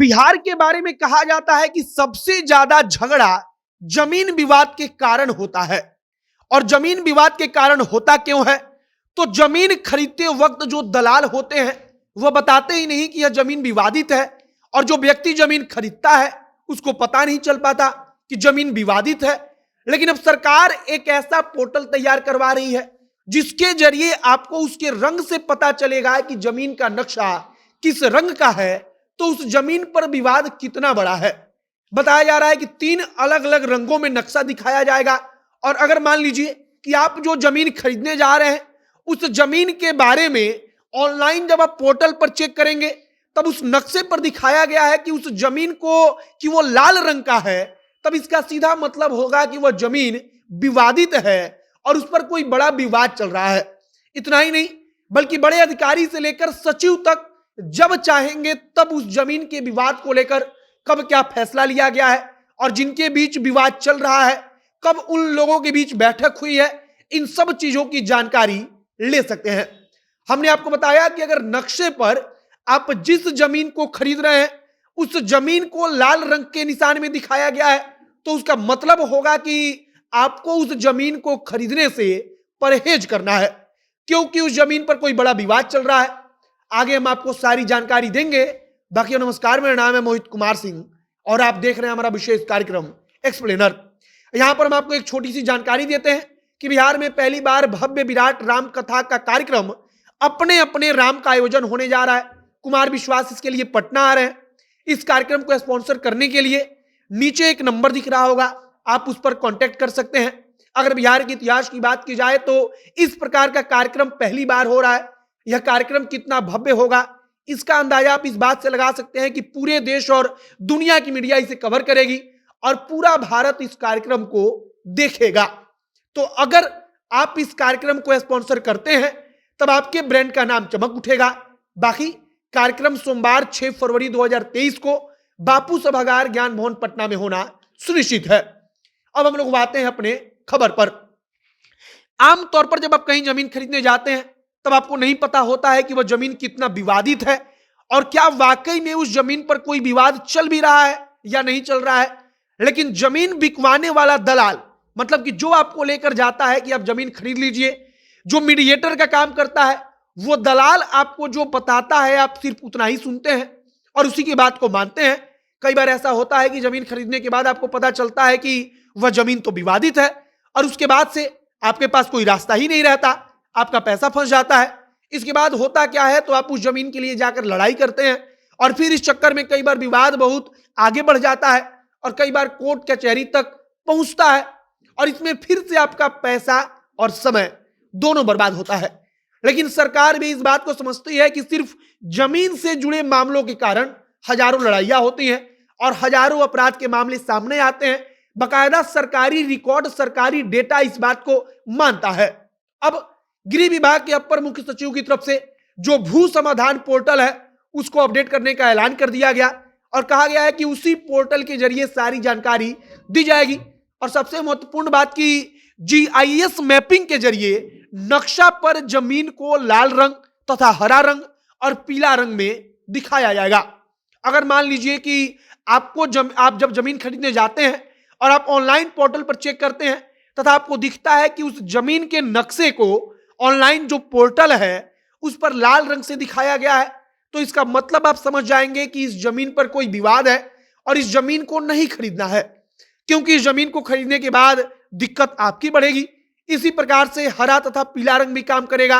बिहार के बारे में कहा जाता है कि सबसे ज्यादा झगड़ा जमीन विवाद के कारण होता है। और जमीन विवाद के कारण होता क्यों है? तो जमीन खरीदते वक्त जो दलाल होते हैं वह बताते ही नहीं कि यह जमीन विवादित है, और जो व्यक्ति जमीन खरीदता है उसको पता नहीं चल पाता कि जमीन विवादित है। लेकिन अब सरकार एक ऐसा पोर्टल तैयार करवा रही है जिसके जरिए आपको उसके रंग से पता चलेगा कि जमीन का नक्शा किस रंग का है, तो उस जमीन पर विवाद कितना बड़ा है। बताया जा रहा है कि 3 अलग अलग रंगों में नक्शा दिखाया जाएगा, और अगर मान लीजिए कि आप जो जमीन खरीदने जा रहे हैं उस जमीन के बारे में ऑनलाइन जब आप पोर्टल पर चेक करेंगे तब उस नक्शे पर दिखाया गया है कि उस जमीन को कि वो लाल रंग का है, तब इसका सीधा मतलब होगा कि वह जमीन विवादित है और उस पर कोई बड़ा विवाद चल रहा है। इतना ही नहीं, बल्कि बड़े अधिकारी से लेकर सचिव तक जब चाहेंगे तब उस जमीन के विवाद को लेकर कब क्या फैसला लिया गया है और जिनके बीच विवाद चल रहा है कब उन लोगों के बीच बैठक हुई है, इन सब चीजों की जानकारी ले सकते हैं। हमने आपको बताया कि अगर नक्शे पर आप जिस जमीन को खरीद रहे हैं उस जमीन को लाल रंग के निशान में दिखाया गया है, तो उसका मतलब होगा कि आपको उस जमीन को खरीदने से परहेज करना है, क्योंकि उस जमीन पर कोई बड़ा विवाद चल रहा है। आगे हम आपको सारी जानकारी देंगे। बाकी नमस्कार, मेरा नाम है मोहित कुमार सिंह और आप देख रहे हैं हमारा विशेष कार्यक्रम एक्सप्लेनर। यहां पर हम आपको एक छोटी सी जानकारी देते हैं कि बिहार में पहली बार भव्य विराट राम कथा का कार्यक्रम अपने अपने राम का आयोजन होने जा रहा है। कुमार विश्वास इसके लिए पटना आ रहे हैं। इस कार्यक्रम को स्पॉन्सर करने के लिए नीचे एक नंबर दिख रहा होगा, आप उस पर कांटेक्ट कर सकते हैं। अगर बिहार के इतिहास की बात की जाए तो इस प्रकार का कार्यक्रम पहली बार हो रहा है। यह कार्यक्रम कितना भव्य होगा इसका अंदाजा आप इस बात से लगा सकते हैं कि पूरे देश और दुनिया की मीडिया इसे कवर करेगी और पूरा भारत इस कार्यक्रम को देखेगा। तो अगर आप इस कार्यक्रम को स्पॉन्सर करते हैं तब आपके ब्रांड का नाम चमक उठेगा। बाकी कार्यक्रम सोमवार 6 फरवरी 2023 को बापू सभागार ज्ञान भवन पटना में होना सुनिश्चित है। अब हम लोग आते हैं अपने खबर पर। आमतौर पर जब आप कहीं जमीन खरीदने जाते हैं तब आपको नहीं पता होता है कि वह जमीन कितना विवादित है और क्या वाकई में उस जमीन पर कोई विवाद चल भी रहा है या नहीं चल रहा है। लेकिन जमीन बिकवाने वाला दलाल, मतलब कि जो आपको लेकर जाता है कि आप जमीन खरीद लीजिए, जो मीडिएटर का काम करता है, वो दलाल आपको जो बताता है आप सिर्फ उतना ही सुनते हैं और उसी की बात को मानते हैं। कई बार ऐसा होता है कि जमीन खरीदने के बाद आपको पता चलता है कि वह जमीन तो विवादित है और उसके बाद से आपके पास कोई रास्ता ही नहीं रहता, आपका पैसा फंस जाता है। इसके बाद होता क्या है, तो आप उस जमीन के लिए जाकर लड़ाई करते हैं और फिर इस चक्कर में कई बार विवाद बहुत आगे बढ़ जाता है और कई बार कोर्ट कचहरी तक पहुंचता है और इसमें फिर से आपका पैसा और समय दोनों बर्बाद होता है। लेकिन सरकार भी इस बात को समझती है कि सिर्फ जमीन से जुड़े मामलों के कारण हजारों लड़ाइयां होती हैं और हजारों अपराध के मामले सामने आते हैं। बकायदा सरकारी रिकॉर्ड, सरकारी डेटा इस बात को मानता है। अब गृह विभाग के अपर मुख्य सचिव की तरफ से जो भू समाधान पोर्टल है उसको अपडेट करने का ऐलान कर दिया गया और कहा गया है कि उसी पोर्टल के जरिए सारी जानकारी दी जाएगी। और सबसे महत्वपूर्ण बात की GIS मैपिंग के जरिए नक्शा पर जमीन को लाल रंग तथा हरा रंग और पीला रंग में दिखाया जाएगा। अगर मान लीजिए कि आप जब जमीन खरीदने जाते हैं और आप ऑनलाइन पोर्टल पर चेक करते हैं तथा आपको दिखता है कि उस जमीन के नक्शे को ऑनलाइन जो पोर्टल है उस पर लाल रंग से दिखाया गया है, तो इसका मतलब आप समझ जाएंगे कि इस जमीन पर कोई विवाद है और इस जमीन को नहीं खरीदना है, क्योंकि इस जमीन को खरीदने के बाद दिक्कत आपकी बढ़ेगी। इसी प्रकार से हरा तथा पीला रंग भी काम करेगा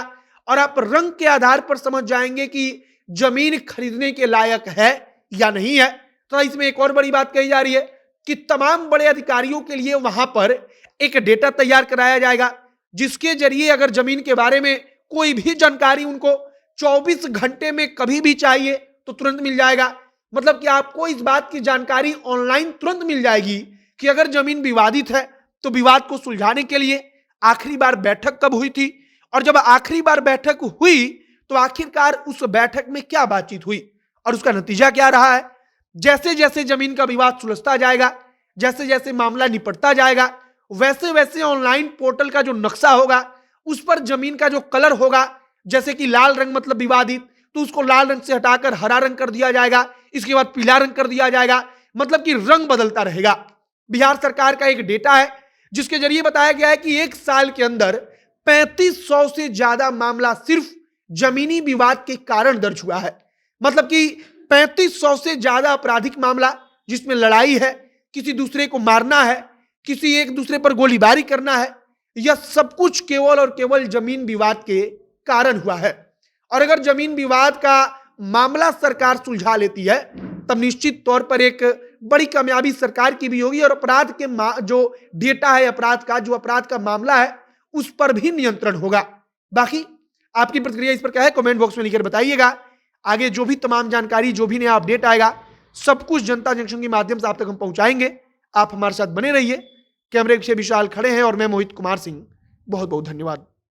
और आप रंग के आधार पर समझ जाएंगे कि जमीन खरीदने के लायक है या नहीं है। तो इसमें एक और बड़ी बात कही जा रही है कि तमाम बड़े अधिकारियों के लिए वहां पर एक डेटा तैयार कराया जाएगा जिसके जरिए अगर जमीन के बारे में कोई भी जानकारी उनको 24 घंटे में कभी भी चाहिए तो तुरंत मिल जाएगा। मतलब कि आपको इस बात की जानकारी ऑनलाइन तुरंत मिल जाएगी कि अगर जमीन विवादित है तो विवाद को सुलझाने के लिए आखिरी बार बैठक कब हुई थी और जब आखिरी बार बैठक हुई तो आखिरकार उस बैठक में क्या बातचीत हुई और उसका नतीजा क्या रहा है। जैसे जैसे जमीन का विवाद सुलझता जाएगा, जैसे जैसे मामला निपटता जाएगा, वैसे वैसे ऑनलाइन पोर्टल का जो नक्शा होगा उस पर जमीन का जो कलर होगा, जैसे कि लाल रंग मतलब विवादित, तो उसको लाल रंग से हटाकर हरा रंग कर दिया जाएगा। इसके बाद पीला रंग कर दिया जाएगा, मतलब कि रंग बदलता रहेगा। बिहार सरकार का एक डेटा है जिसके जरिए बताया गया है कि एक साल के अंदर 3500 से ज्यादा मामला सिर्फ जमीनी विवाद के कारण दर्ज हुआ है। मतलब कि 3500 से ज्यादा आपराधिक मामला जिसमें लड़ाई है, किसी दूसरे को मारना है, किसी एक दूसरे पर गोलीबारी करना है, यह सब कुछ केवल और केवल जमीन विवाद के कारण हुआ है। और अगर जमीन विवाद का मामला सरकार सुलझा लेती है तब निश्चित तौर पर एक बड़ी कामयाबी सरकार की भी होगी और अपराध के जो डेटा है, अपराध का मामला है, उस पर भी नियंत्रण होगा। बाकी आपकी प्रतिक्रिया इस पर क्या है, कमेंट बॉक्स में लिखकर बताइएगा। आगे जो भी तमाम जानकारी, जो भी नया अपडेट आएगा, सब कुछ जनता जंक्शन के माध्यम से आप तक हम पहुंचाएंगे। आप हमारे साथ बने रहिए। कैमरे से विशाल खड़े हैं और मैं मोहित कुमार सिंह। बहुत बहुत धन्यवाद।